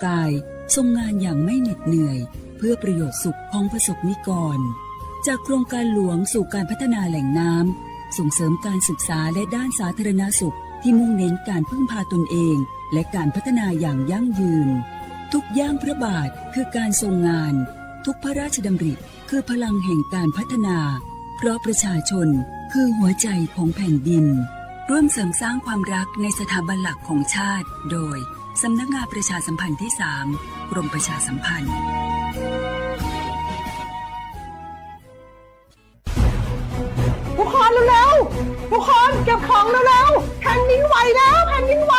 กายทรงงานอย่างไม่เหน็ดเหนื่อยเพื่อประโยชน์สุขของประสบนิกรจากโครงการหลวงสู่การพัฒนาแหล่งน้ำส่งเสริมการศึกษาและด้านสาธารณสุขที่มุ่งเน้นการพึ่งพาตนเองและการพัฒนาอย่างยั่งยืนทุกย่างพระบาทคือการทรงงานทุกพระราชดำริคือพลังแห่งการพัฒนาเพราะประชาชนคือหัวใจของแผ่นดินร่วมเสริมสร้างความรักในสถาบันหลักของชาติโดยสำนักงานประชาสัมพันธ์ที่ 3 กรมประชาสัมพันธ์ทุกคนเร็วๆทุกคนเก็บของเร็วๆแผ่นดินไหวแล้วแผ่นดินไหว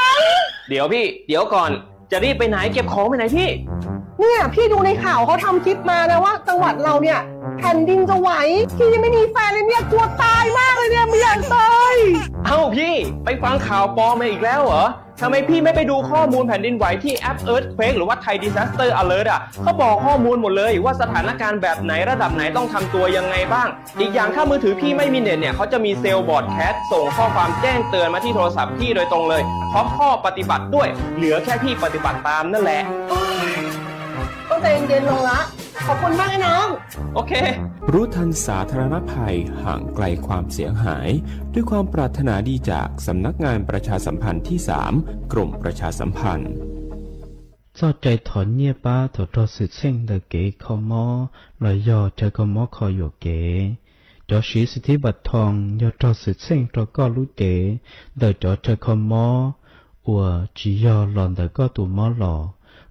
เดี๋ยวพี่เดี๋ยวก่อนจะรีบไปไหนเก็บของไปไหนพี่เนี่ยพี่ดูในข่าวเขาทำคลิปมานะว่าจังหวัดเราเนี่ยแผ่นดินจะไหวพี่ยังไม่มีแฟนเลยเนี่ยกลัวตายมากเลยเนี่ยไม่อยากตายเอ้าพี่ไปฟังข่าวปลอมมาอีกแล้วเหรอทำไมพี่ไม่ไปดูข้อมูลแผ่นดินไหวที่แอป Earthquake หรือว่า Thai Disaster Alert อ่ะเขาบอกข้อมูลหมดเลยว่าสถานการณ์แบบไหนระดับไหนต้องทำตัวยังไงบ้างอีกอย่างถ้ามือถือพี่ไม่มีเน็ตเนี่ยเขาจะมีเซลล์บอร์ดแคสส่งข้อความแจ้งเตือนมาที่โทรศัพท์พี่โดยตรงเลยพร้อมข้อปฏิบัติด้วยเหลือแค่พี่ปฏิบัติตามนั่นแหละต้องใจเย็นๆลงละขอบคุณมากน้องโอเครู้ทันสาธารณภัยห่างไกลความเสียหายด้วยความปรารถนาดีจากสำนักงานประชาสัมพันธ์ที่ 3 กรมประชาสัมพันธ์cho chạy thọ nhẹ ba thọ cho sự sinh đời kế khó mò lời do cho có mò khó dụ kế cho sĩ sự thi bạch thòng do cho sự sinh cho có lũ tế đời cho khó mò ủa chỉ do lòn đời có tù mò lò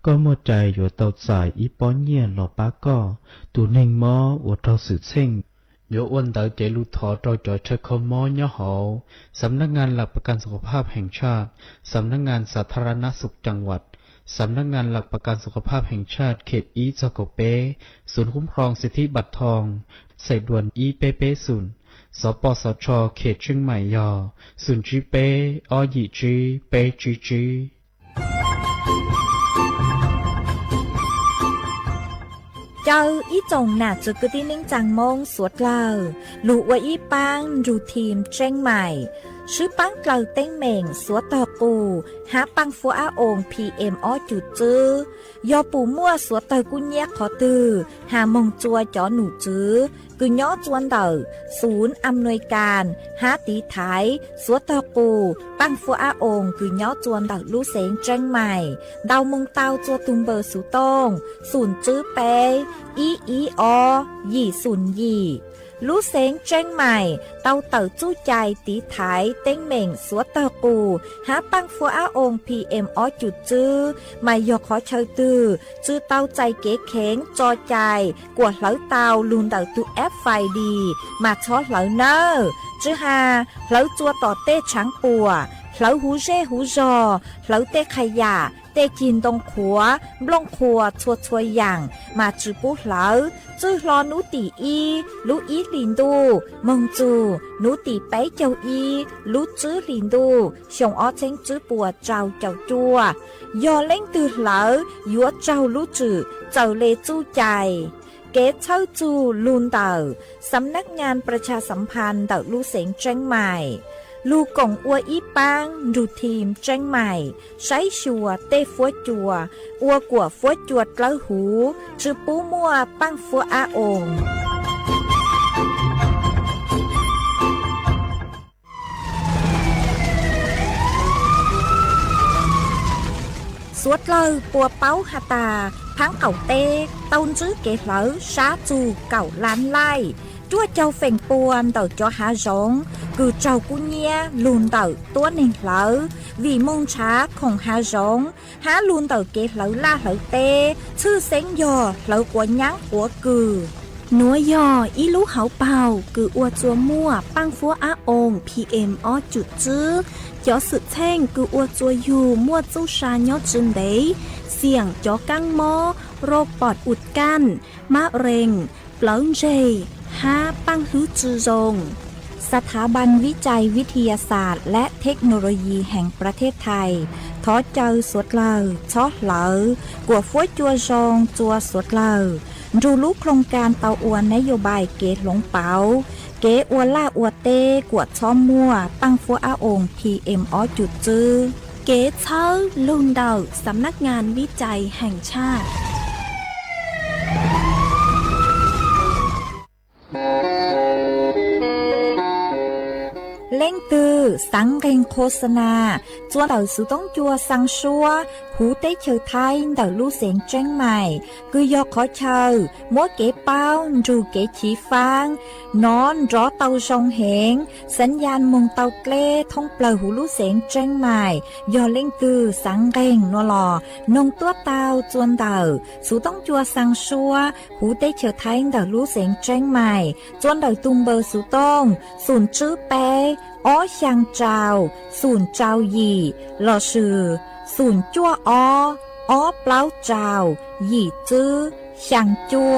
có một trái dụ tàu xài ý bó nhẹ lò bá có tù ninh mò ủa cho sự sinh dụ ôn đời kế lũ thọ cho khó mò nhỏ hậu สำนักงานหลักประกันสุขภาพแห่งชาติสำนักงานสาธารณสุขจังหวัดสำนักงานหลักประกันสุขภาพแห่งชาติเขตอีจโกเปศูนย์คุ้มครองสิทธิบัตรทองใส่ด่วนอีเปเปศูนย์สปสชเขตเชียงใหม่ยอศูนย์จีเปอหยีจีเปจีจีเจ้าอีจงหนาจุกที่นิ่งจังมงสวดเล่าลูกว่าอีปังรูทีมเชียงใหม่ชื่อปังเกลาเต้งเหม่งสัวตอกูหาปังฟัวอาองพีเอ็มอจุดจื้อยอปูมั่วสัวเตอกุญแยกขอตือหามงจัวจอหนูจื้อกุญย้อจวนเตอศูนย์อำนวยการหาตีไทยสัวตอกูปังฟัวอาองกุญย้อจวนเตอลู่เสงเจียงใหม่ดาวมงเตาจัวตุงเบอร์สุตงศูนย์จื้อเปอีอยี่ศูนย์ยี่ลู่เสงเจียงใหม่เตาเต๋อจู้ใจตีไถเต้งเหม่งสัวเตอกูหาปังฟัวอาองพีเอ็มอจุดจื้อมายกขอเชยตือจื้อเตาใจเก๋เข็งจอใจกวดเหลาเตาลูนเต๋อตูแอฟไฟดีมาช้อเหลาเนอจื้อหาเหลาจัวต่อเต้ช้างปัวเหลาหูเร่หูจอเหลาเต้ขยะเต้กินตรงขัวบลงขัวชัวอย่างมาจื้อปุ๊เหลาจื้อรอนูตีอีลูอีลินดูมงจูนูตีไปเจ้าอีลูจื้อลินดูชงอ้อเช้งจื้อปัวเจ้าจัวยอเล่งตือเหลายัวเจ้าลูจื้อเจ้าเลจู้ใจเกตเช่าจูลูนเต่าสำนักงานประชาสัมพันธ์เต่าลู่เสงเจียงใหม่ลูกงอัวอีปังดูทีมเจียงใหม่ใช้ชัวเต้ฟัวจัวอัวกัวฟัวจวดเล้าหูจื้อปูมัวปังฟัวอาองสวดเลยปัวเป้าหาตาพังเก่าเต้เต้าจื้อเกเหลอช้าจูเก่าล้านไล่จ้วเจ้าเฟ่งปวนเต่าจ้อหาจงคือเจ้ากุญแยลูนเต่าตัวหนึ่งเหลอวีมงช้าของหาจงหาลูนเต่าเกเหลอล่าเหลอเต้ชื่อเซ็งยอเหลอกว่ายั้งหัวกือหนัวยออีลูเขาเป่าคืออัวจัวมั่วปังฟัวอาองพีเอ็มอจุดจื้อจ่อสึกแท่งคืออัวจัวอยู่มั่วจู้ชายอจึงเดเสี่ยงจ่อกังมอโรคปอดอุดกั้นมะเร็งเปล่าเจหาปังฮื้อจือจงสถาบันวิจัยวิทยาศาสตร์และเทคโนโลยีแห่งประเทศไทยท้อเจอสวดเลอช้อเหลอกวฟ้วยจัวจงจัวสวดเลอรู้รู้โครงการเตาอวนนโยบายเกตหลงเปาเกอวล่าอวเต้กวดช้อมมั่วปังฟัวอาองพีเอ็มอจุดจื้อ เก๋เช้าลุงเดาสำนักงานวิจัยแห่งชาติเล่งตือสังเรงโฆษณาจวนเต่าสุต้องจัวสังชัวหูเต้เชอไทยเต่าลู่เสียงแจ้งใหม่คือยอขอเชอมัวเก๋เป้ารูเก๋ฉีฟางนอนรอเต่าชงเหงสัญญาณมงเต่าเกล้ท่องเปล่าหูลู่เสียงแจ้งใหม่ยอเล่งตือสังเรงนัวหลอนงตัวเต่าจวนเต่าสุต้องจัวสังชัวหูเต้เชอไทยเต่าลู่เสียงแจ้งใหม่จวนเต่าตุงเบอร์สุต้องศูนย์จื้อเปอ้อช่างเจ้าศูนย์เจ้าหยี่หล่อชื่อศูนย์จั่วอ้อเปล่าเจ้าหยี่จื้อช่างจั่ว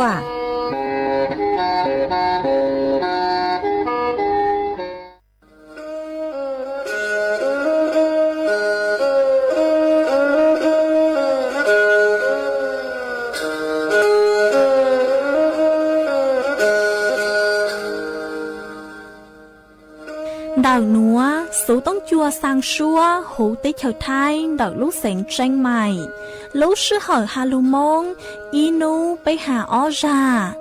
đào núa số tông chua sang xua hủ tế chào thai đào lúc sánh tranh mày lúc sư hở hà lù mông inu bấy hà ó ra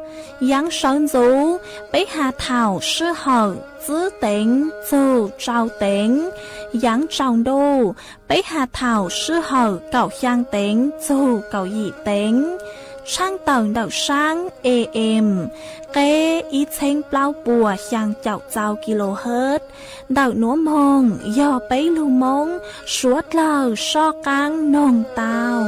yang sơn dấu bấy hà thảo sư hở giữ tính dù trao tính yang trao đô bấy hà thảo sư hở cậu giang tính dù cậu dị tính sang tầng đào sang AM kế ý chênh bao bùa sang chào chào kHz đào núa mông do bấy lưu mông suốt lờ so căng nồng tàu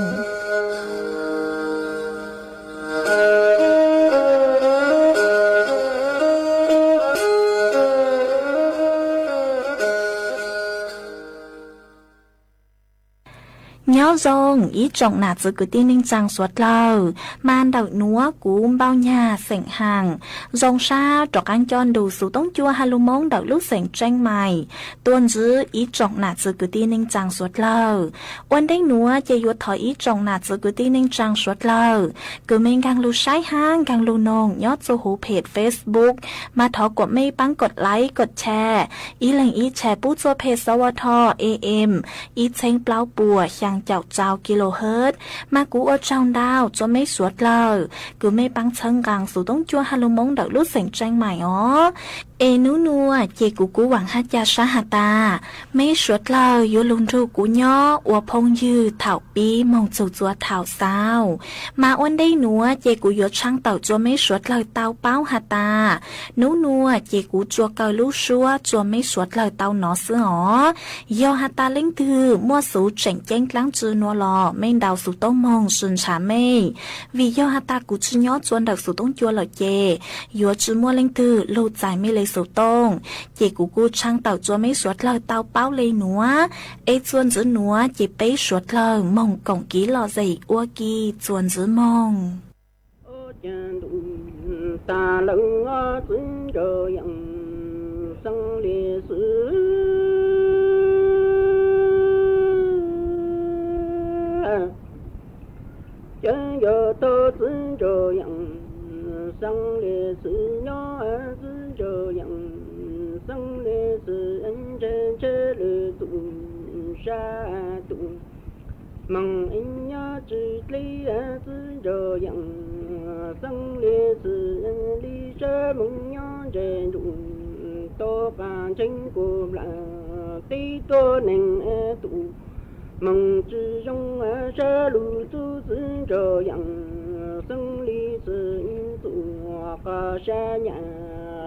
nhớ rong ý trọng nạt giữa cứ tiên ninh trang suốt lờ man đậu núa cú bao nhà sảnh hàng rong xa trọc ăn chọn đủ số tống chua hà lù mông đậu lúc sảnh tranh mày tuôn giữ ý trọng nạt giữa cứ tiên ninh trang suốt lờ ôn đánh núa chơi yuột thỏi ý trọng nạt giữa cứ tiên ninh trang suốt lờ cứ mình càng lưu sái hang càng lưu nông nhớ cho hú page Facebook mà thọกดไม่ปังกดไลค์กดแชร์อีแหล่งอีแชร์ปุ๊บตัวเพจสวท AM อีเชงเปล่าปัวยังเจ้าเจ้าkHz mà cú ở trong đào cho mấy suốt lờ cứ mấy băng chân gàng số tống chua hà lô mông đậu lúc sảnh tranh mày ó ê nú nua chê cú hoàng hát cha sa hà ta mấy suốt lờ yo lùn ru cú nhó ua phong dư thảo pi mong chù chua thảo sao mà ôn đây nua chê cú yo trang tàu cho mấy suốt lờ tao bao hà ta nú nua chê cú chua cờ lú xua cho mấy suốt lờ tao nó sữa ó yo hà ta linh thư mua số chảnh chanh láng chư nua lò men đào số tông mong xuân trả mê vì do hà ta cú chư nhó chuan đào số tông chua lò chê yo chư mua linh thư lâu dài mê lấy số tông chê cú trang tàu chua mấy suốt lờ tao bao lấy núa ê chuan giữ núa chê bấy suốt lờ mong cổng ký lò dày ua kỳ chuan giữ mong ta lưng xuân trời sang lìa xứ chân giờ tơ xuân trời sang lìa xứ nhỏ xuân trời sang lìa xứ anh trên chế lìa tụ sa tụ mong anh nhớ chỉ lý xuân trời sang lìa xứ anh đi chơi mong nhớ trên đủ tô cả chính của là tí tô nền tụ mong chỉ trong sẽ lù tu xuân trời sang lìa xứ tụ cả sẽ nhà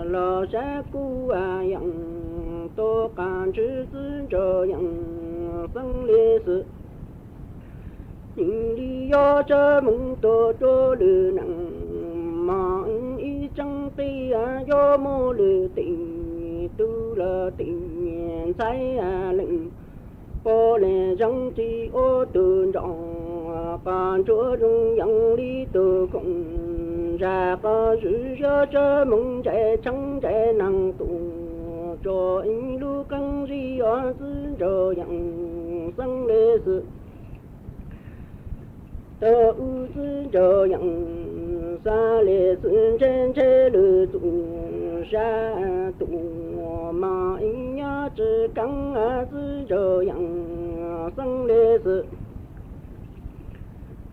lo sẽ cú tô cả chỉ xuân trời sang lìa xứ nhưng đi do cho mong tô cho lừa nặng mà ý chẳng ti do mô lừa tình tu là tình sai lệnh có lẽ chẳng chỉ ô từ trọng còn chúa rung yang đi từ cùng ra có sự cho mong trẻ chẳng trẻ năng tụ cho anh lu căng gì ở xứ rồi yang sang lê sự tơ u xứ trời xa lệ xứ trên chế lư tụ ra tụ mà anh nhớ chữ căng xứ trời 生烈士。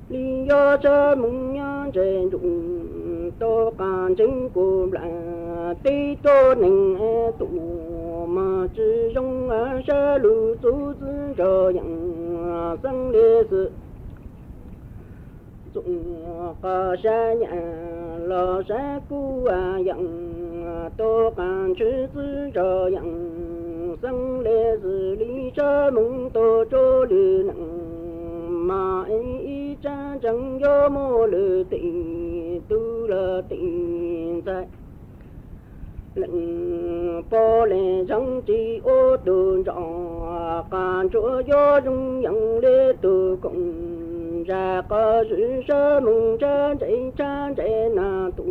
你要这梦样真中，多干真过来，对多能多么之中是路走自这样生烈士。中华山呀，老山谷样，多干去自这样生烈士里这梦多着里能。mà ý cha chẳng do mô lư tình tu là tình tại lệnh bó lệ chẳng chỉ ô đồ rõ càng chỗ do dung nhận lê tu cùng ra có sự sơ mừng cha chạy na tu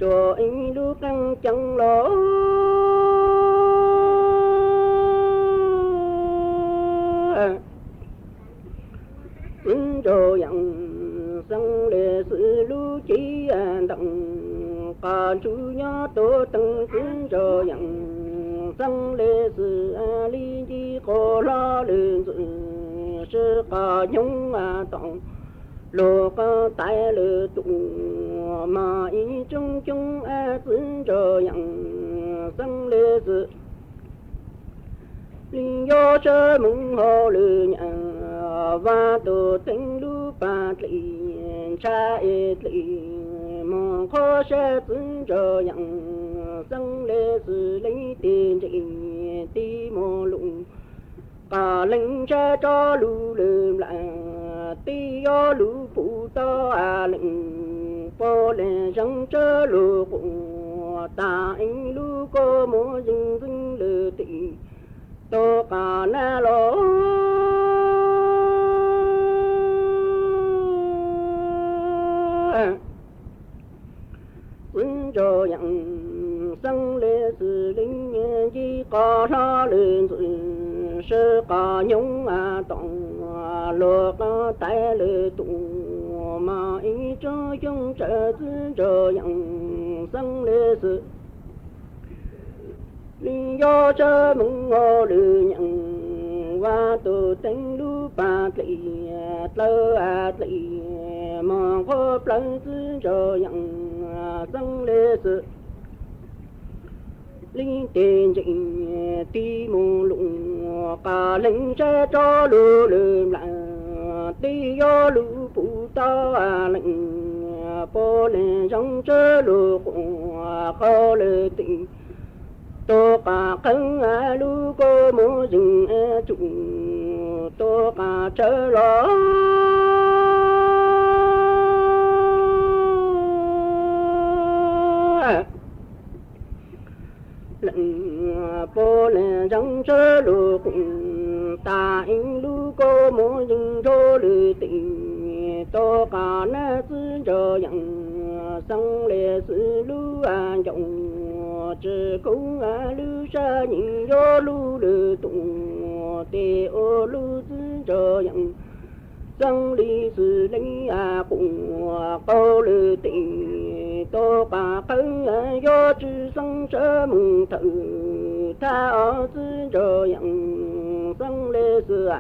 cho anh lúc căng chẳng lo cho yang sang lệ sự lu chi an đặng cả chú nhớ tổ tăng xin cho yang sang lệ sự a li chi có la lên sự sự cả nhung tòng lô có tai lệ tu mà ý chung chung xin cho yang sang lệ sự linh do sơ mừng hồ lư nhà và tổ tinh lu ba lì cha ít lì mong khó sẽ xin cho yang sang lệ sự lấy tiền trị ti mô lụng cả linh cha cho lu lư lại ti do lu phụ to lệnh po lệ răng chớ lu cũng ta anh lu có mô dinh dinh lư tị tô cả na lô quân cho yang sang lệ sự linh chi có lo lên sự sơ cả nhung tòng lô có tay lệ tụ mà ý cho chung trợ cho yang sang lệ sự linh do chớ mừng ngô lư nhận và tổ tinh lu ba lì tơ lì mà khó plân tư cho nhận sang lệ sự linh tiền trình ti mù lụng cả linh sẽ cho lù lù lại ti do lù phụ ta lệnh bố lệ trong chớ lù khó lệ tình tô cả cân lu cô mô dừng chủ tô cả chớ lo lệnh bố lệ răng chớ lu cùng ta in lu cô mô dừng cho lư tình tô cả na sư cho yang sang lệ sư lu dòng chỉ cũng lưu sa nhìn do lưu lư tụng tê ô lưu tư cho yang sang lý sư lấy cùng câu lư tình tô cả cân do chữ sang sơ mừng thử tha ở tư cho yang sang lê sư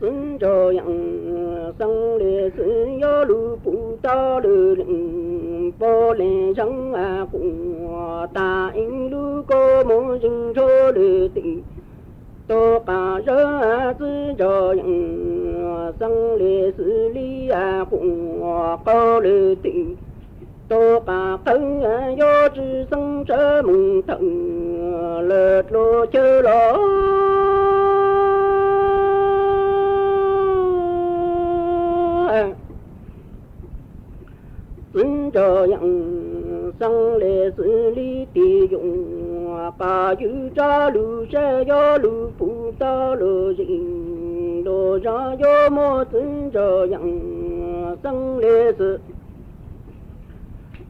xin cho yang sang lệ sự do lu phụ ta lư lệnh bố lệ răng cùng ta in lu cô mô dừng cho lư tị tô cả rơ tư cho yang sang lệ sự lý cùng cô lư tị tô cả cân do chữ sang sơ mừng thần lợt lô chơ lo xin cho yang sang lệ xử lý tỷ dụng cả chữ cha lu sẽ do lu phụ ta lu dình đồ ra do mô xin cho yang sang lệ xử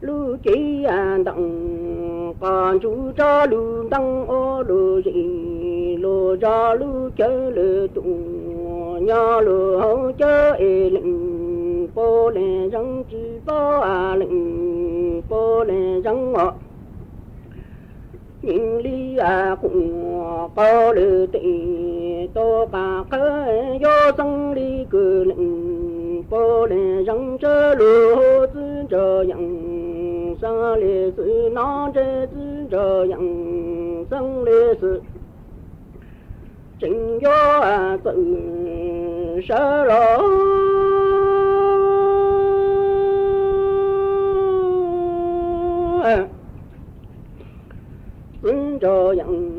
lu chỉ đặng còn chú cha lu đăng ô lu dình lu ra lu chớ lệ tụ nhà lu hậu chớ ê lệnh bố lệ răng chữ bó lệnh bố lệ răng ngọ nhìn lý cũng có lư tị tô bà khơi do sông đi cử lệnh bố lệ răng chớ lù tư trở yang sa lệ sự nó chê tư trở yang sông lệ sự chính do tự sơ rõ tư trở yang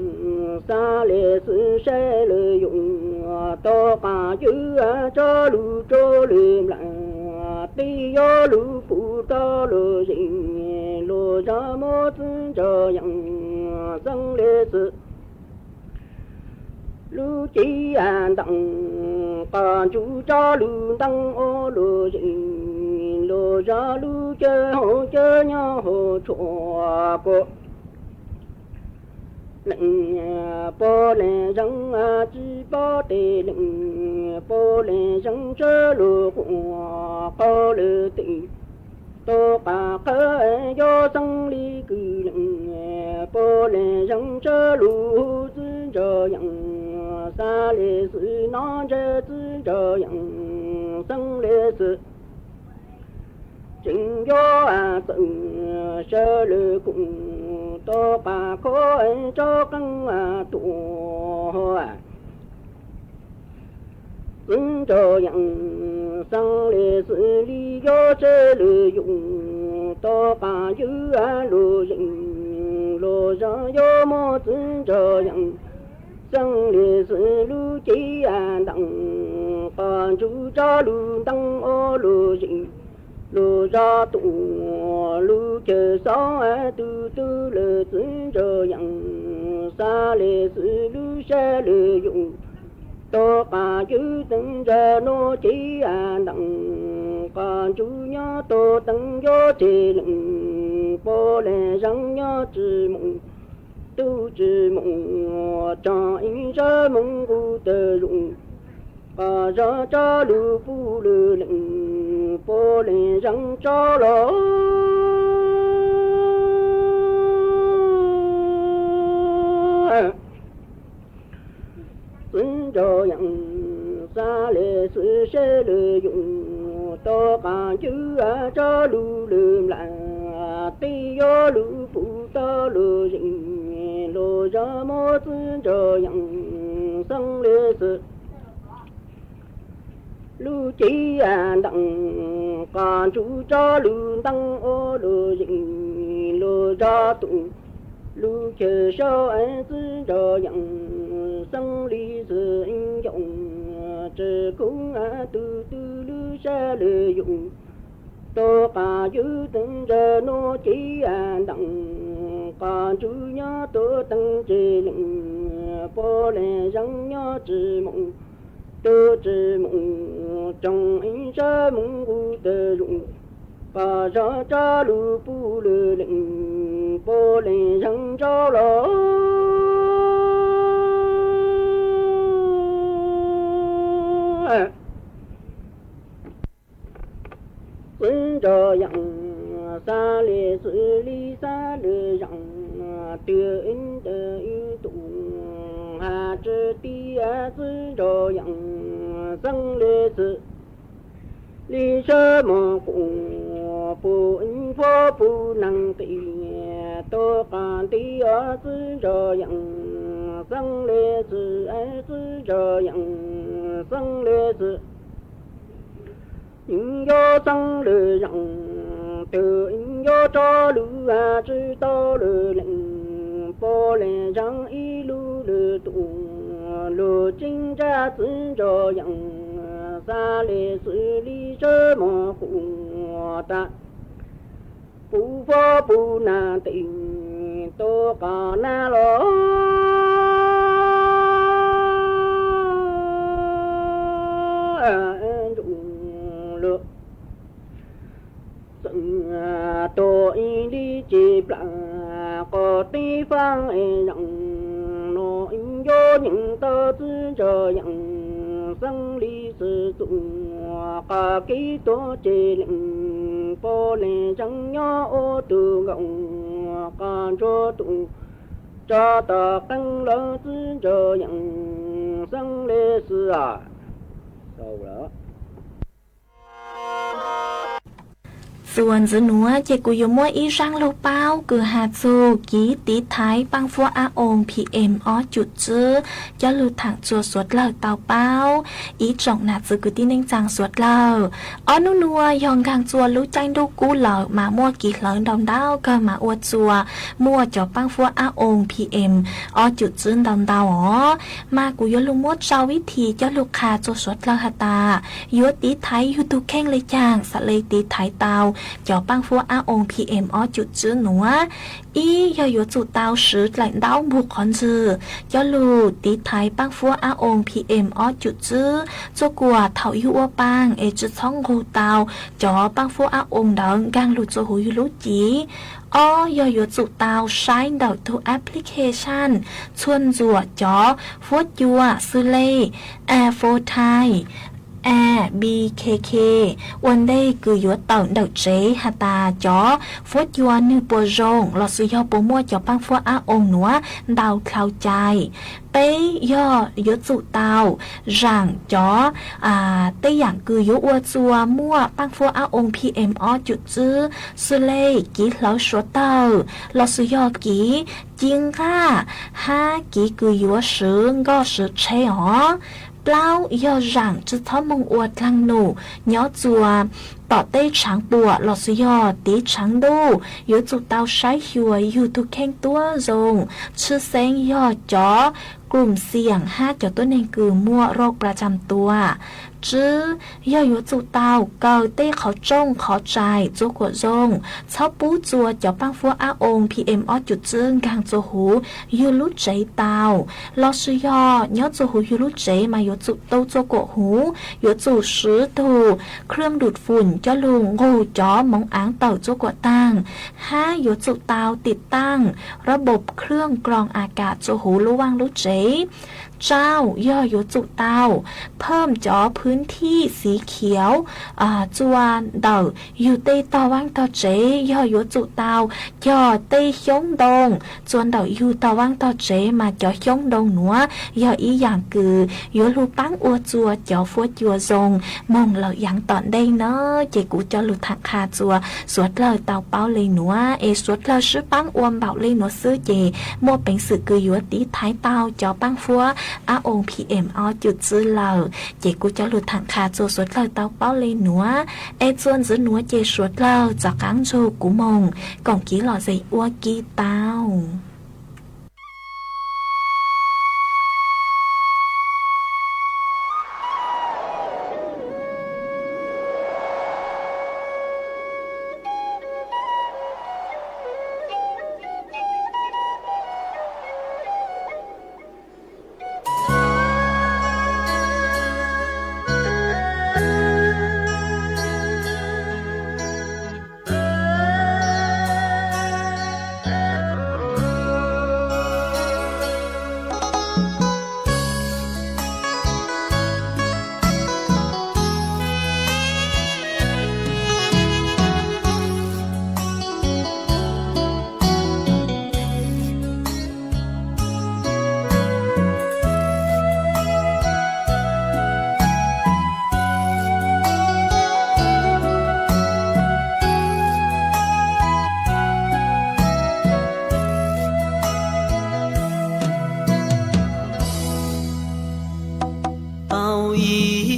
sa lệ sự sẽ lợi dụng to cả chữ cho lù lại tí yo lù phụ to lù dình lù ra mô tư trở yang sông lệ sự lù chỉ đặng cả chú cho lù đăng ô lù dình lù ra lù chơi nhau hồ chùa bộ lệnh bố lệ răng chỉ bó tê lệnh bố lệ răng chớ lù có lư tị tô bà khơi do sông ly cử lệnh bố lệ răng chớ lù tư trở yang xa lệ sự nó chớ tư trở yang sông lệ sự chính do tự sơ lư cùng tô bà khối cho căng tụ ứng cho yang sang lệ sự lý do chê lư dụng tô bà dư lù dình lù ra do mô tư cho yang sang lệ sự lù chỉ đặng bà chú cho lù tăng ô lù dình lù ra tụ lù chờ gió từ từ lệ tư trở yang xa lệ sự lù xe lệ dụng tô bà chữ từng giờ nô chỉ đặng còn chú nhớ tô tăng gió chỉ lệnh bố lệ răng nhớ trì mộng tu trì mộng cho ý ra mộng cụ tờ dụng bà ra cha lù phu lù lệnh bố lệ răng cho lỗ tư cho yang xa lệ sự sẽ lợi dụng to cả chữ cho lù lùm lại tí yo lù phụ to lù dình lù ra mô tư cho yang sông lệ sự lù chỉ đặng còn chú cho lù tăng ô lù dình lù ra tụ lù chờ sao tư cho yang sông lý sự anh dụng trời cũng từ từ lư xa lợi dụng tô cả giữ từng giờ nó chỉ đặng còn chú nhớ tô tăng trì lệnh bố lệ răng nhớ trì mộng tô trì mộng trong anh xa mộng cụ tờ dụng bà ra cha lù phu lư lệnh bố lệ răng cho lỗ tư cho yang xa lệ sự lý xa lệ rằng tiêu in tờ in tụ hà trừ ti tư cho yang sân lệ sự lý sơ mô cùng phụ in phó phụ năng tị tô cả ti tư cho yang sân lệ sự tư cho yang sân lệ sự in do sân lệ rằng từ in do cho lư chữ to lệ lệnh bố lệ rằng y lù lệ tụ lù chính ra tư cho yang xa lệ sự lý sơ mô cùng ta phụ phó phụ na tình tô cả na lo lược tô y đi chịp là có tí phang rằng nó in vô những tơ tư chờ rằng sân lý sử dụng cả ký tố chế lệnh bố lệ chẳng nhỏ ô từ gọng cả cho tụng 这的跟老子这样生的事啊，走了。 ส่วนจื้อหนัวเจกุยมัวอีร่างโลเป้าคือหาจูกีตีไทยปังฟัวอาองพีเอ็มอจุดจื้อจะลุถังจัวสวดเล่าเตาเป้าอีจ่องหนาจื้อกุตีเน่งจังสวดเล่าอ้อนัวยองกางจัวรู้ใจดูกูเหล่ามามัวกีเหล่าดองดาวก็มาอวดจัวมัวจ่อปังฟัวอาองพีเอ็มอจุดจื้อดองดาวอ๋อมากุยลุมัวเจ้าวิธีจะลุคาจัวสวดเล่าหตายัวตีไทยยูทูแข้งเลยจางสะเลยตีไทยเตาจ่อปังฟัวอาองพีเอ็มอจุดจื้อหนัวอียอยจุดเตาสือแหล่งดาวบุกคอนจื้อยอลูตีไทยปังฟัวอาองพีเอ็มอจุดจื้อจัวกัวเถายูอัวปังเอจุดช่องกูเตาจ่อปังฟัวอาองเดิงกังลูจัวหูยูลูจีอ้อยอยจุดเตาใช้ดอกทูแอปพลิเคชันชวนจัวจ่อฟัวยัวซื้อเล่แอร์โฟไทยแอร์บีเคเควันได้คือยัวเต่าดอกเจฮาตาจ่อฟัวยัวนือปัวจงหลอดซื้อยอปัวมัวจ่อปังฟัวอาองหนัวดาวคลาวใจเป้ย่อยจุเตาร่างจ่อเต้อย่างคือยัวอัวจัวมั่วปังฟัวอาองพีเอ็มอจุดจื้อสุเล่กีเหลาชัวเตาหลอดซื้อยอกีจิงก้าห้ากีคือยัวสือก็สือเชอ๋อเปล่ายอหลังจะท้อมงอวดลังหนูย้อจัวต่อเต้ช้างปัวหลอดสยอตีช้างดูยจุดเตาใช้หัวอยู่ทุกแข้งตัวรงชื่อเซงยอจ่อกลุ่มเสี่ยง5 ตัวเองคือมั่วโรคประจำตัวจื้อย่อยู่จุดเตาเกาเต้เขาจงเขาใจจัวกวดรงเช้าปูจัวจ่อปังฟัวอาองพีเอ็มอจุดจึงกางจัวหูยูรุใจเตาลอสยอย่อจัวหูยูรุใจมาอยู่จุดเตาจัวกวดหูอยู่จุดซื้อถูเครื่องดูดฝุ่นจะลุงงูจ่อมองอ่างเต่าจัวกวดตั้ง5อยู่จุดเตาติดตั้งระบบเครื่องกรองอากาศจัวหูรู้ว่างรู้ใจเจ้าย่ออยู่จุเตาเพิ่มจอพื้นที่สีเขียวจวนเดาอยู่เตตาวังตาเจย่ออยู่จุเตาย่อเตยงดงจวนเดาอยู่ตาวังตาเจมาจอยงดงหนัวย่ออีอย่างคือย่อลูปังอัวจัวจอฟัวจัวทรงมองเหล่าอย่างตอนได้เนาะเจกูจะลุทักคาจัวสวดเลยเตาเป้าเลยหนัวสวดเลยซื้อปังอวมเบาเลยหนัวซื้อเจมัวเป็นสื่อคืออยู่ตีท้ายเตาจอปังฟัวอาองพีเอ็มอจุดซื้อเหล่าเจกูจะหลุดถังคาโจสวดเหล่าเตาเป้าเลยหนัวจวนซื้อหนัวเจสวดเหล่าจากกังโจกูมงก่องกี้หล่อใจอ้วกี้เตา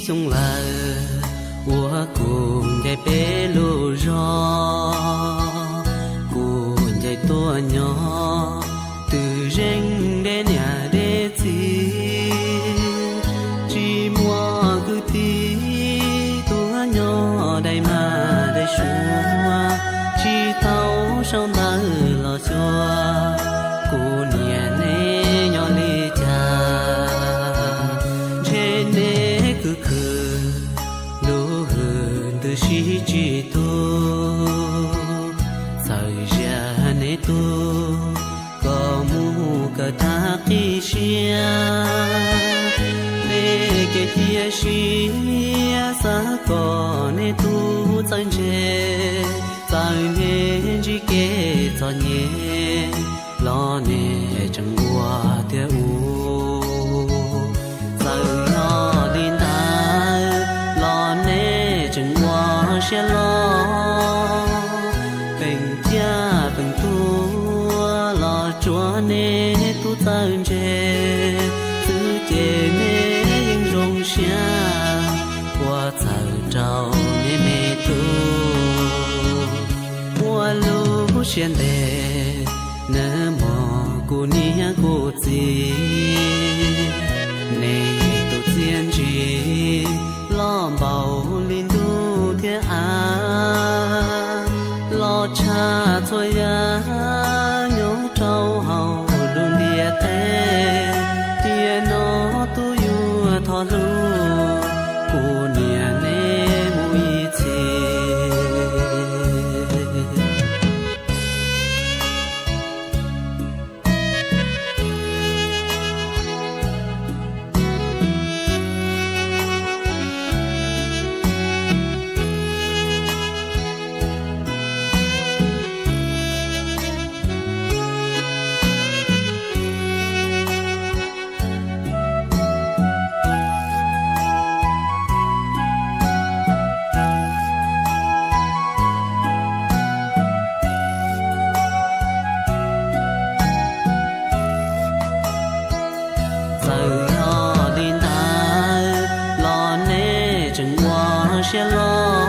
chung là của cùng dạy bé lô gió cùng dạy tua nhỏ từ rèn đến nhà để chỉ mua cứ tí tua nhỏ đầy mà đầy xuống chỉ tao sau ta lo cho cô nhà nè nhỏ lì cha trên đế cứ khờ lô hơn từ chỉ tôi thời gian này tôi có mu cả ta khi xia để cái tia xia xa có nên tu chân chê chẳng nên chỉ kể cho nhé lo nè chẳng địa u giờ lo đến ta lo nè chừng hoa sẽ lo bình cha bình tu lo chúa nè tu tân chê tư chê nè yên rong xia qua thở trâu nè mẹ tu qua lu xiên đề nơ mò cô nia cô gì nè tu tiên gì lo bảo linh tu thế à lo cha thôi ya nhớ trâu hầu luôn địa thế địa nó tu yu thọ lu cô nia nè mui chi sẽ lo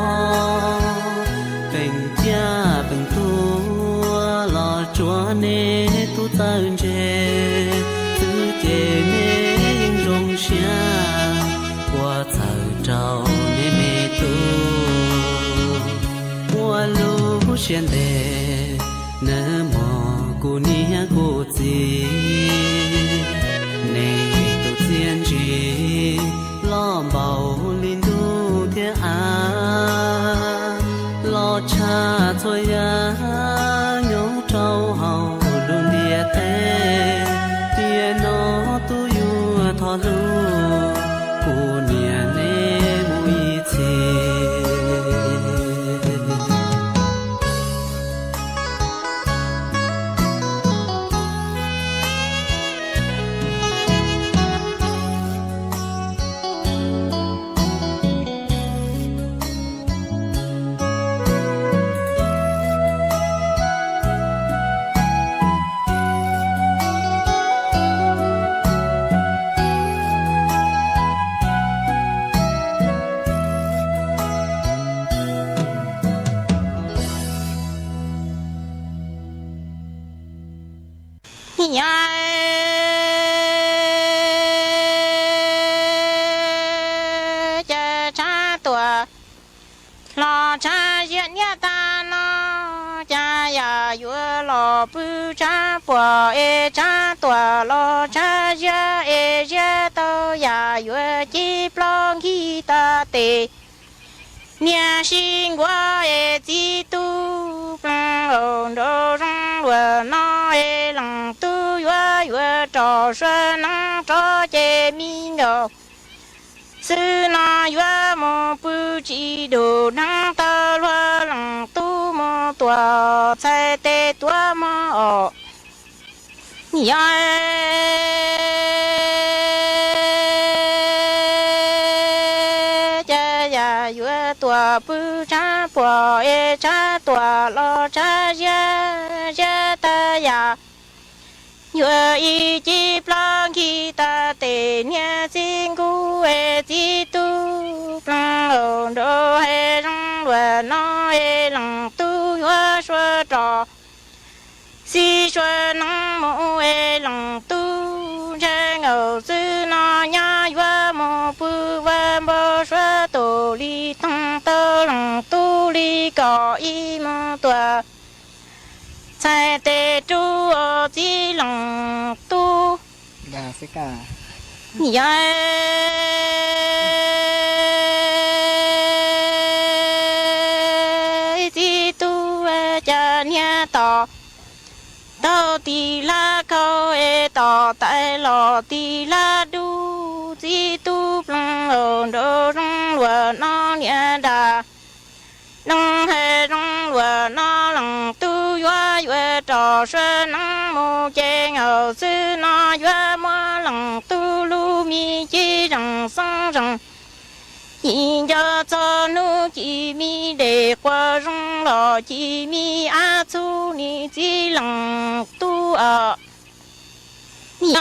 bình cha bình tu lo chúa nè tu tân chê tư chê nè yên rong xia qua thở trâu nè mẹ tu qua lu xiên đề nơ mò cô nia cô gì nè tu tiên gì lo bảo linh thế à lo cha thôi ya nhớ trâu hầu luôn địa thế địa nó tu yu thọ lu cô nia nè mui chi lo cha diện nhà ta lo cha ya yua lo bu cha bùa e cha tua lo cha ya e ya to ya yua chi plong hi ta te nhà sinh qua e chi tu plong đồ rong vừa no e lòng tu yua yua trò xuân nắng trò chê mi ngô sư na yua mô bu chi đồ nắng ta loa lòng tu mô tua sai tê tua mô ya cha ya yua tua bu cha bùa e cha tua lo cha ya ta ya yua y chi plong khi ta tê nhà sinh gu e chi tu plong đô he rong lue no e lòng tu yua xua trò si xua nắng mô e lòng tu cha ngầu sư no nha yua mô bu va bô xua tổ li thăng tơ lòng tu li cỏ y mô tua sai tê chu ở chi lòng tu đà sẽ cả ya chi tu cha nia tò tao ti la câu e tò tại lò ti la du chi tu plong ồn đô rong lùa no nia đà nông hệ rong lùa no lòng tu yua yue trò xuân nắng mô chê ngầu sư no yue mô 冷都路米吉人生人。人家做奴吉米的花容了吉米阿祖你吉冷都啊，呀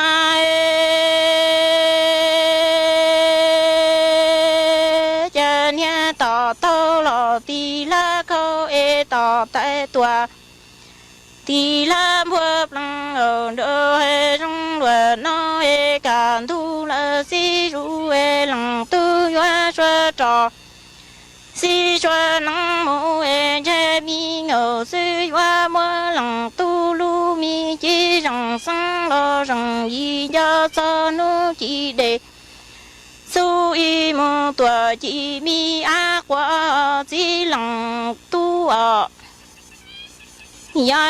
这年到到了地拉口诶到带多。đi làm bước lăng ở đỡ hệ rong đuổi nó hệ cả thu là si ru hệ lăng tư yoa xoa trò si xoa nắng mô hệ che mi ngờ si yoa mơ lăng tu lu mi chi rằng sang lo rằng y cho cho nó chỉ để su y mô tuổi chỉ mi á qua chỉ lăng tu ở ya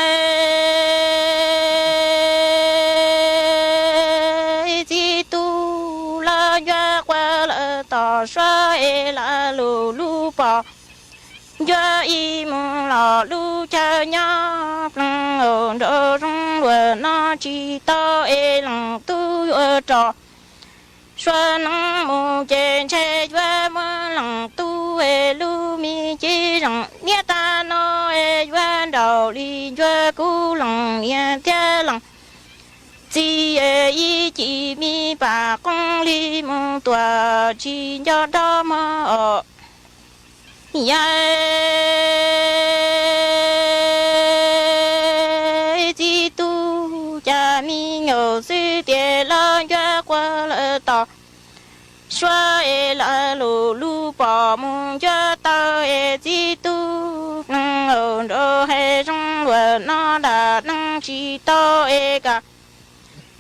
di tu la ya qua la ta sha e la lu lu pa ya i mu la lu cha nya plang o do rong wa na chi ta e lang tu o tra sha nang mu chen che wa ma lang tu e lu mi chi rằng nia ta no e yuan đầu li yue gu lòng nia tia lòng chỉ e y chỉ mi ba công li mu tua chỉ cho đó mà ở ya chỉ tu cha mi ngầu sư tia la yue qua la ta xoa e la lu lu bỏ mong cho ta e di tu năng ở đó hay trong vợ nó đã năng chỉ ta e cả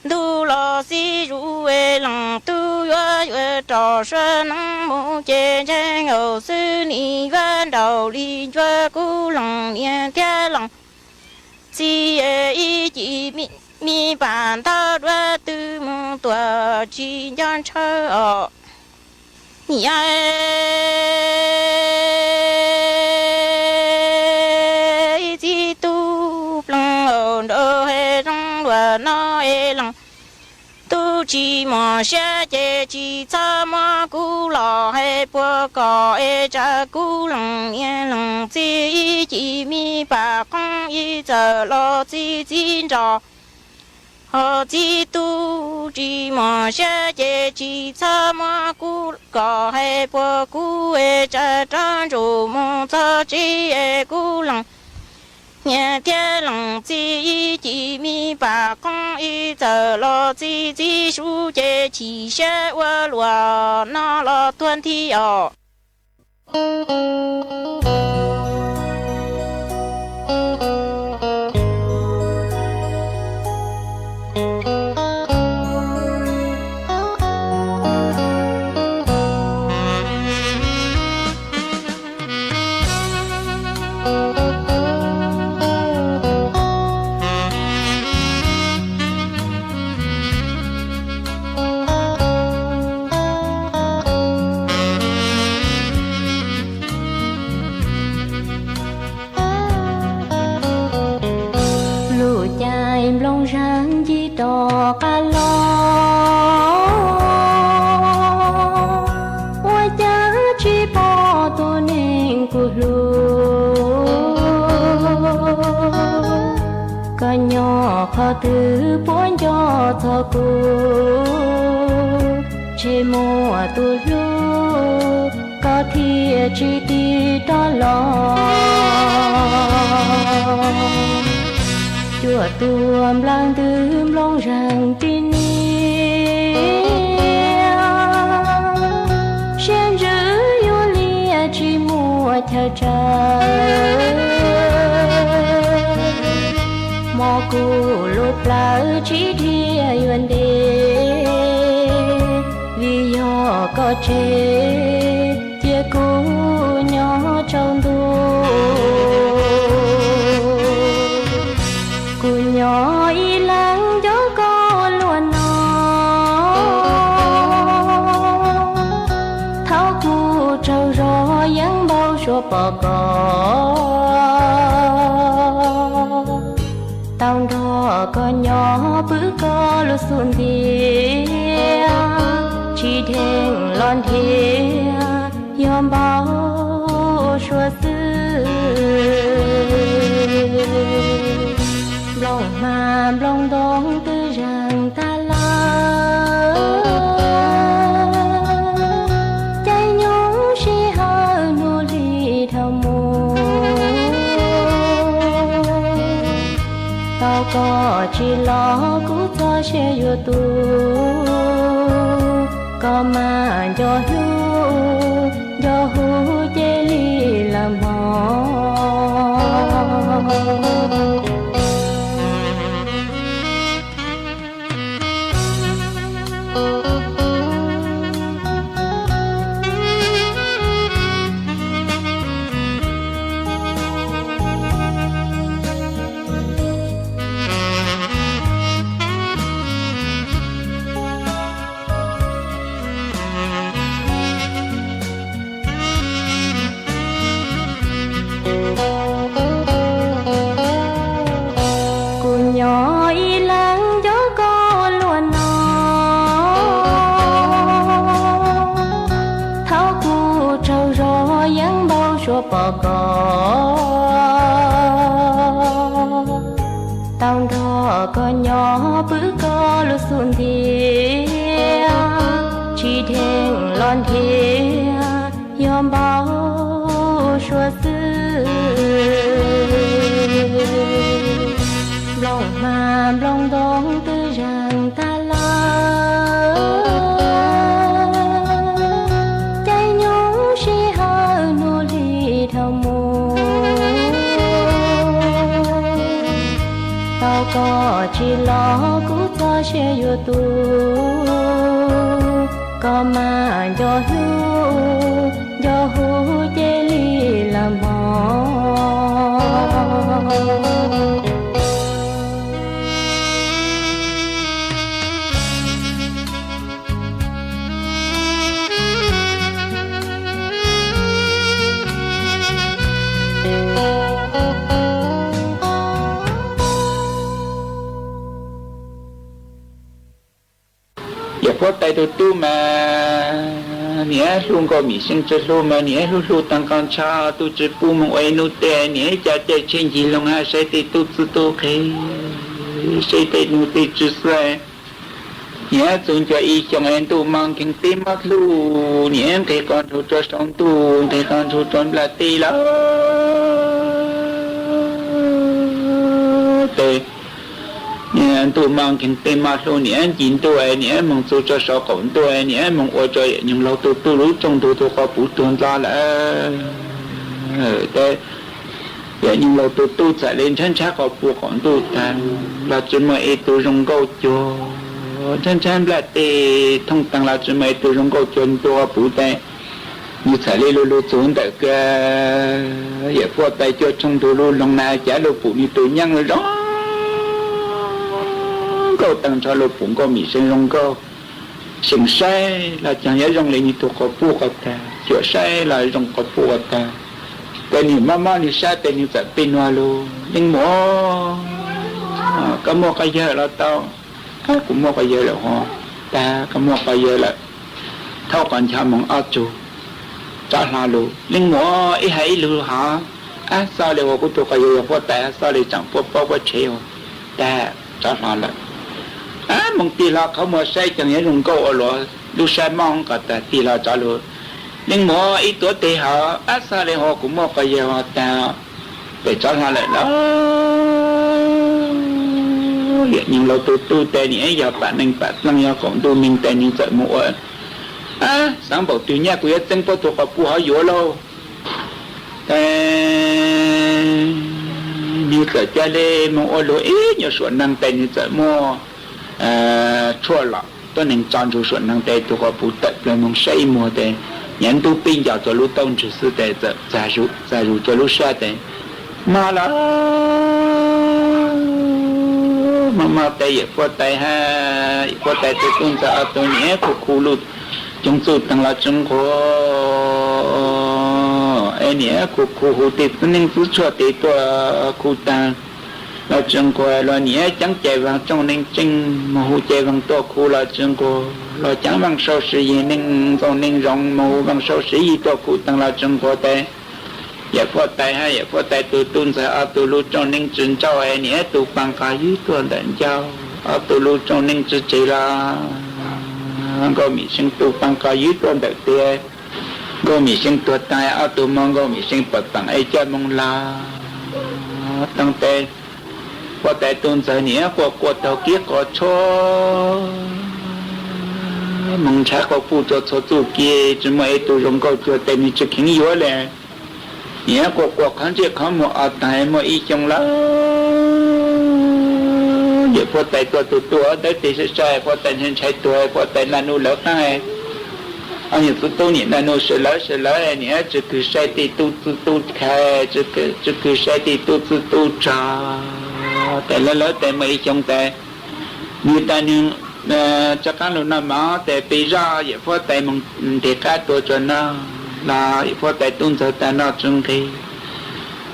tu lo si ru e lòng tu yo trò xoa năng mong chê chê ngầu sư ni văn đầu li cho cú lòng nia kia lòng si e y chỉ mi bản ta đoa tư mong tua chỉ cho chơi ở ya di tu plong ở đâu hay trong và nó e lòng tu chỉ mà sẽ chế chỉ cha mà cú lò hay bữa cò e cha cú lòng e lòng chỉ mi bà con y giờ lo chỉ trò họ chỉ tu chỉ mà sẽ chế chỉ cha mà cú có hay bữa cú e cha trang chủ mong cha chỉ e cú lòng nhà thiên lòng chỉ mi bà con y giờ lo chỉ su chế chỉ sẽ qua lúa nó lo tuân thi ở đò cá lo ôi cha chỉ bỏ tôi nên của lu cả nhỏ khó từ bốn cho thọ cô chỉ mua tôi lu có thiệt chỉ đi đó lo chùa tuồng lang tươm long rằng tin xem giữ yêu lia chỉ mua theo trời mò cù lụp lá chỉ thia yuan đê vì do có chết chia cú nhỏ trong đua nhỏ y lắng gió có luôn nó tháo cu trâu gió dáng bao số bò cò tao đó có nhỏ bữa có lu xuân đi chỉ thèn lon thia yom bao xua sư lòng mà lòng đón tư rằng ta la trái nhung si hờ nô li thao mô tao có chỉ lo cú cho xe vô tu có mà do hu chê li làm mò bỏ có tao đó có nhỏ bữa có lu xuân thia chỉ thèn lon thia yom bao xua sư lòng mà lòng đón tư rằng ta có chỉ lo cú cho xe vô tu có mà do hu chê li làm mò có tay tôi tu mà nhé luôn có mỹ sinh cho luôn mà nhé luôn tăng con cha tu chỉ bu mong ai nu tè nhé cha chơi trên gì lòng ha sẽ thì tu khi sẽ thì nu thì chỉ sai nhé chúng cho ý chồng em tu mang kinh tế mất luôn nhé thì con thu cho sống tu thì con thu cho là tì lắm nhé tu mang kinh tế mất luôn nhé chín tuổi nhé mong tu cho sáu cổng tuổi nhé mong ôi trời nhưng lâu tu lúc trong tu có bút tuần ra là đây vậy nhưng lâu tu sẽ lên chân chắc có bút còn tu tan là chỉ mới tu rong câu cho chân là tê thông tăng là chỉ mới tu rong câu chân tu có bút đây như sẽ lên lu xuống tại cái vậy qua tay cho trong tu lu lòng này trả lu phụ như tu nhân rồi đó câu tăng cho lu phụ có mỹ sinh rong câu sinh sai là chẳng nhớ rong lên như tu có bút có ta chuyện sai là rong có bút có ta cái niệm mama ni sa tên như vậy pin hoa lu nhưng mỏ có một cái giờ là tao cũng một cái giờ là họ ta có một cái giờ là thâu còn cha mong áo chú trả là lu nhưng mỏ ít hay lu hả sao để của tôi cái giờ của ta sao để chẳng có chiều ta trả là mong tì là không mà sai chẳng nhớ dùng câu ở đó lu sai mong cả ta tì là trả lu nhưng mà ít tuổi thì họ sao để họ cũng một cái gì họ ta để cho họ lại đó hiện nhưng lâu tu tên nhé giờ bạn nên bạn năng nhau cũng tu mình tên như vậy mỗi sáng bảo từ nhà của dân có thuộc của họ dỗ lâu như cái cha lê mỗi lối ít nhiều số năng tên như vậy mua chua lọ tôi nên chọn số năng tên thuộc của phụ tật là mong xây mua tên nhận tu pin vào cho lúc tông chỉ sư đệ giả dụ cho lúc xa đệ mà là mà tay vậy qua tay ha qua tay tôi cũng ra tôi nhé khu lụt chúng tôi tăng là chúng có em nhé khu hồ tết nên cứ cho tết tôi khu ta là trường của là nhẹ chẳng chạy vào trong nên chân mà hú chạy vào to khu là trường của là chẳng bằng sâu sĩ gì nên còn nên rộng mà hú bằng sâu sĩ gì to khu tăng là trường của tệ ya phật tại hay ya phật tại tu tôn sẽ ở tu lu trong nên trường châu ấy nhẹ tu bằng cả dưới tuần đàn châu ở tu lu trong nên chỉ là có mình sinh tu bằng cả dưới tuần đại tiề có mình sinh tu tai ở tu mong có mình sinh bậc bằng ấy cho mong là tăng tệ phật tại tôn sẽ nhẹ của tàu kia có cho mong chắc có phụ cho tu kia chỉ mà tu rong có cho tệ mình chỉ khiến yếu lệ nhớ cuộc khán giả có một ở tại một ý trong lá giờ phật tại tu ở đây thì sẽ sai phật tại nhân sai tuổi phật tại là nu lỡ này anh như tu nhỉ là nu sẽ lỡ nhớ chỉ cứ sai thì tu khai chỉ cứ sai thì tu trà tại lỡ tại một ý trong tại như ta như chắc chắn là nó mà tại bây giờ giờ phật tại mình để cả tuổi cho nó là phật tại tôn thờ ta nó trong khi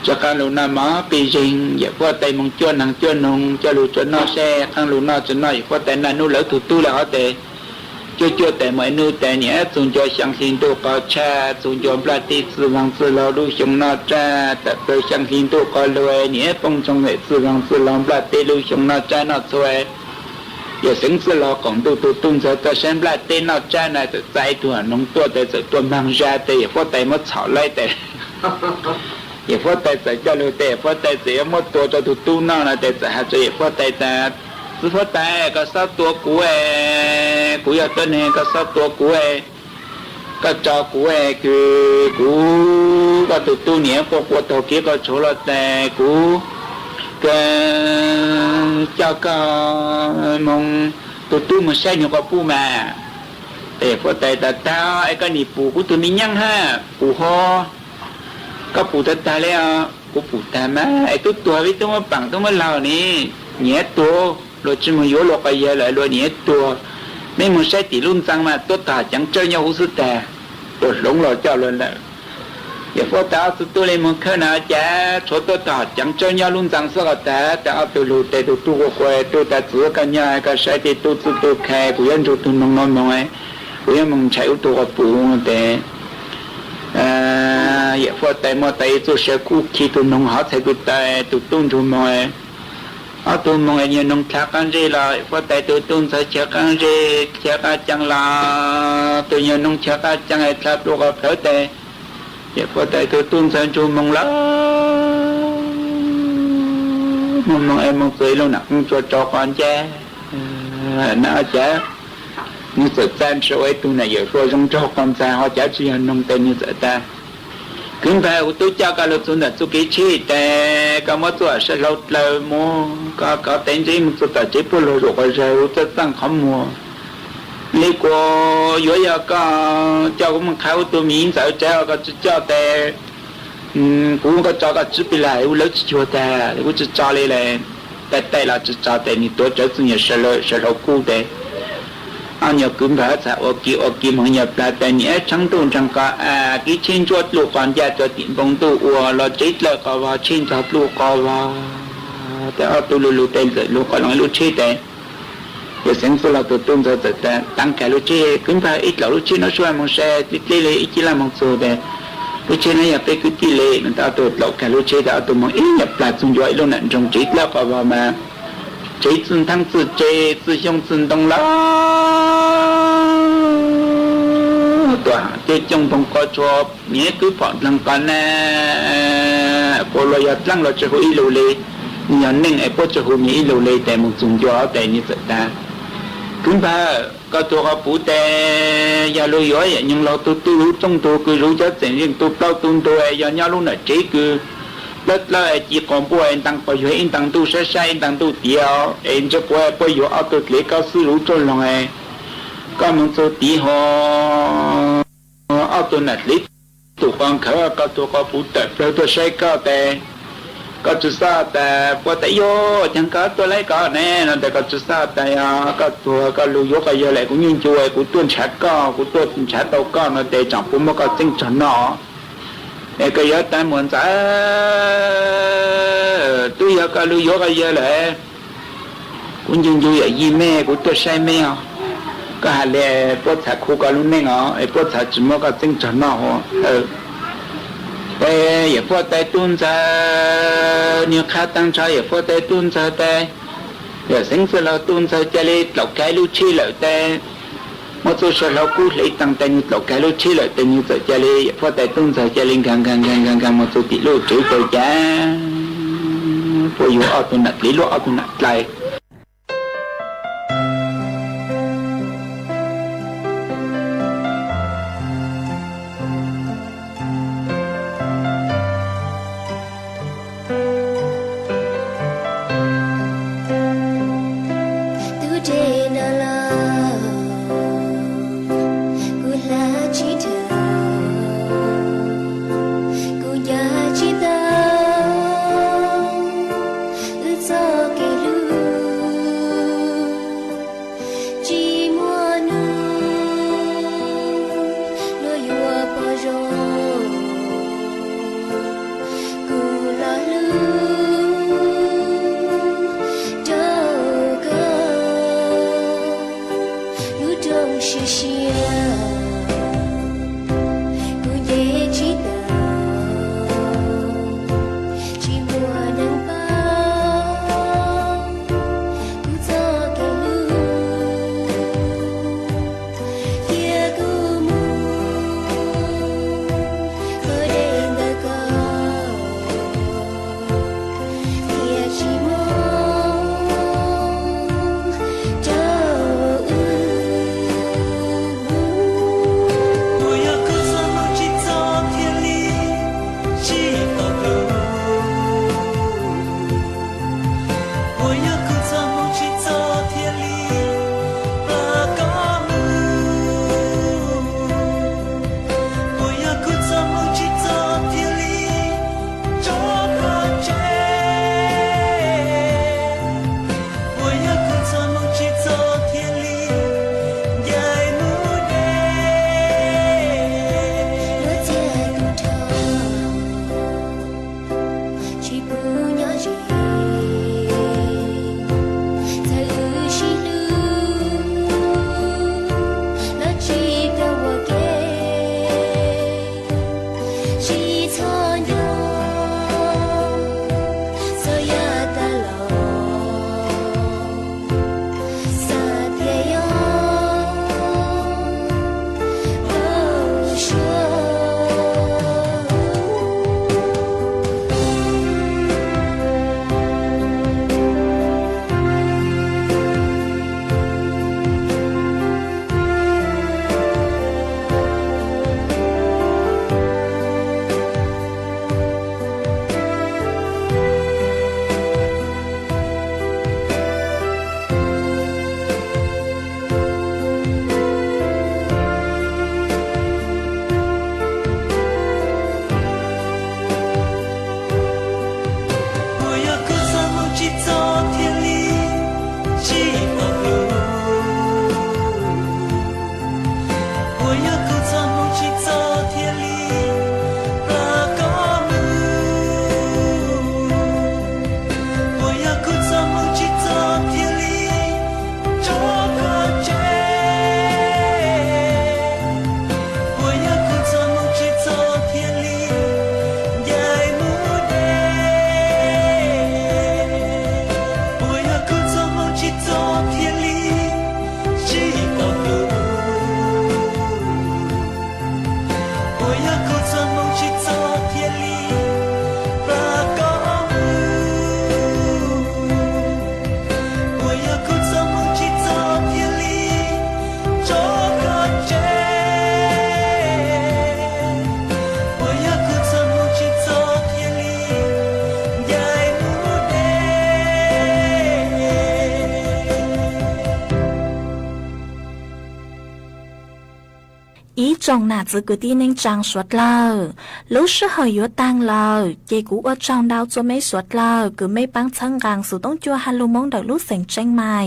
cho các lũ nam má bị dình vậy phật tại mong cho nàng cho nông cho lũ cho nó xe khang lũ nó cho nó phật tại là nu lỡ thủ tu là họ tại cho tại mọi nu tại nhẹ dùng cho sáng sinh tu có cha dùng cho bát ti sư vang sư lao lũ chúng nó cha tại tôi sáng sinh tu có lùi nhẹ phong trong hệ sư vang sư lao bát ti lũ chúng nó cha nó xuôi giờ sinh sư lao còn tu tôn thờ ta xem bát ti nó cha này tự tại tuổi nông tuổi tại tuổi mang ra tại phật tại mất xảo lại tại giờ phật tại sẽ cho lưu tệ phật tại sẽ mấtตัวcho tu nó là tại sẽ cho phật tại ta sư phật tại có sáuตัวcủa giờ tên này có sáuตัวcủa có cho củaคือก็tuเนี่ยcủaตัวkia có chỗ là tại của cái cho cái mong tu mà sai nhiều có pu mà để phật tại ta ai cái niệm pu của tu ni nhang ha pu hoก็ปู่ตาแล้วกูปู่ตามาไอ้ตัววิตัวมาปังตัวมาเล่านี่เหนียตัวเราจะมาโยโลกายเลยเราเหนียตัวไม่มึงใช้ตีรุ่นจังมาตัวตาจังเจ้าเงาหูสุดแต่ตัวหลงเราเจ้าเลยแหละอย่าพอตาสุดตัวเลยมึงขึ้นนะจ๊ะชดตัวตาจังเจ้าเงารุ่นจังสักแต่เอาตัวรู้แต่ตัวกูควายตัวตาจื้อกันยาก็ใช้ตีตัวแค่กูยันตัวน้องมองไอ้กูยันมึงใช้ตัวกับปู่แต่giờ phật tại mà tại tôi sẽ cứu khi tôi nông họ thấy tôi tại tôi tôn tôi mọi ở tôi mọi nhiều nông khác ăn gì là phật tại tôi tôn sẽ chắc ăn gì chắc ăn chẳng là tôi nhiều nông chắc ăn chẳng hay khác đâu có phải tại giờ phật tại tôi tôn sẽ tôi mong lắm mong em mong cười luôn nặng cho con cha nó cha như sự tan số ấy tôi này giờ tôi trong cho con cha họ chả chỉ nông tên như vậy ta cứ phải tôi cho cả lúc tôi là tôi kỹ chiแต่ก็มาตัวsẽ lâu lâu mua có tên gì một số tài chế bộ rồi rồi tôi tăng không mua lấy qua dưới giờ có cho cũng khâu tôi miếng sợ treo có choแต่cũng có cho cái chữ bị lại lấy chữ ta cũng cho lấy lạiแต่là chữ choแต่你多这次也是了顾的anh nhớ cũng phải là ok mọi nhập là tại nhẽ chẳng tôn chẳng có cái trên chuột lục còn ra cho tiệm bông tu là chết là có vào trên chuột lục có vào tại tu lục tên rồi lục có nói lục chết đấy giờ sáng số là tu tôn rồi tăng cả lục chết cũng phải ít là lục chết nó xoay một xe tỷ lệ ít chỉ là một số đấy lục chết này phải cứ tỷ lệ người ta tu lục cả lục chết đã tu một ít nhập là dùng giỏi luôn nè trong chết là có vào mà chế dân thăng tự chế tự dùng dân đông lá tòa chế trong phòng có cho nhé cứ phỏng lăng con nè bộ lo yết lăng lo cho hữu ý lưu lệ nhớ nên ai bộ cho hữu ý lưu lệ tại một dùng gió tại như vậy ta cứ ba có cho họ phụ tại nhà lưu giỏi nhưng lo tu trong tu cứ rú chết thành riêng tu bao tu giờ nhau luôn là chế cứ đất là chỉ còn bùa anh tăng bao nhiêu anh tăng tu sẽ sai anh tăng tu tiêu anh cho bùa bao nhiêu ở tu lấy cao sư lũ trôi lòng này có một số tí họ ở tu nát lấy tu con khởi có tu có phụ trợ rồi tu sai cao tệ có chú sa tệ bùa tệ vô chẳng có tu lấy có nè nó để có chú sa tệ có tu có lũ vô cái giờ lại cũng như chui cũng tuôn chát có cũng tuôn chát đầu có nó để chẳng cũng có tinh thần nó cái giờ ta muốn trả tôi giờ cả lưu gió cái giờ lại cũng dùng dùng ở gì mẹ cũng tôi sai mẹ à cái hà lệ bớt thà khu cái lúc này ngó bớt thà chỉ mua cái tinh trần nào họ đây giờ bớt tay tuôn ra nhiều khá tăng trái giờ bớt tay tuôn ra đây giờ sinh sự là tuôn ra cho lên lọc cái lưu chi lợi đây một số sự là cú lấy tăng tay như lọc cái lưu chi lợi đây như vậy cho lên giờ bớt tay tuôn ra cho lên càng một số tỷ lô chữ tôi giá tôi yêu ở tôi nát lý lô ở tôi nát lại Hãy subscribe cho kênh Ghiền Mì Gõ để không bỏ lỡ 种哪子个地能长说了，老师好有当了，结果我长到做没说了，个没帮撑gang sựต้องจัวฮัลโหลมองดอกลูกเสียงเจงใหม่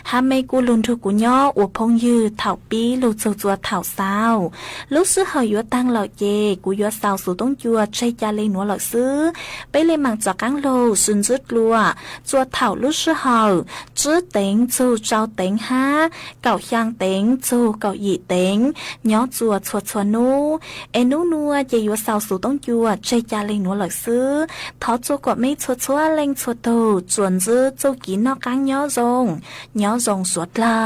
ฮาไม่กูลุนทุกุย่ออวพงยืดเถาปีลูกจัวเถาสาวลูกซื้อหอยยัวตั้งหลอกเยกูยัวสาวสู่ต้องจัวใช้ยาเลยหนัวหลอกซื้อไปเลยมังจากกังโลซึนจืดลัวจัวเถาลูกซื้อหอยจื้อเต็งจูเจ้าเต็งฮาเก่าย่างเต็งจูเก่าหยีเต็งย่อจัวชัวชัวนูเอนูนัวเยยัวสาวสู่ต้องจัวใช้ยาเลยหนัวหลอกซื้อทอจัวกว่าไม่ชัวชัวเล็งชัวตูจวนจื้อจูกินนอกกังย่อรงสวดลา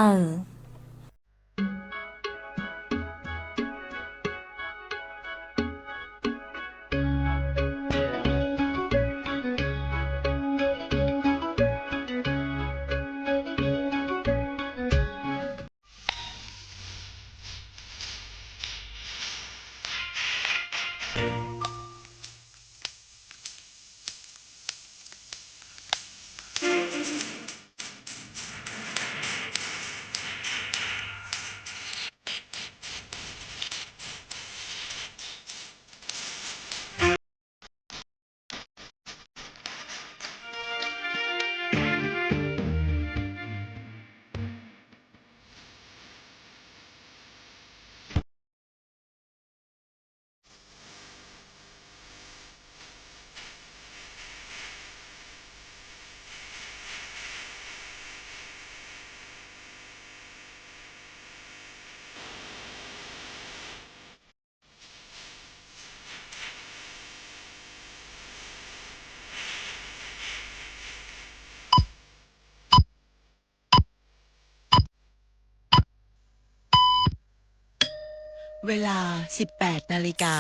เวลา 18 นาฬิกา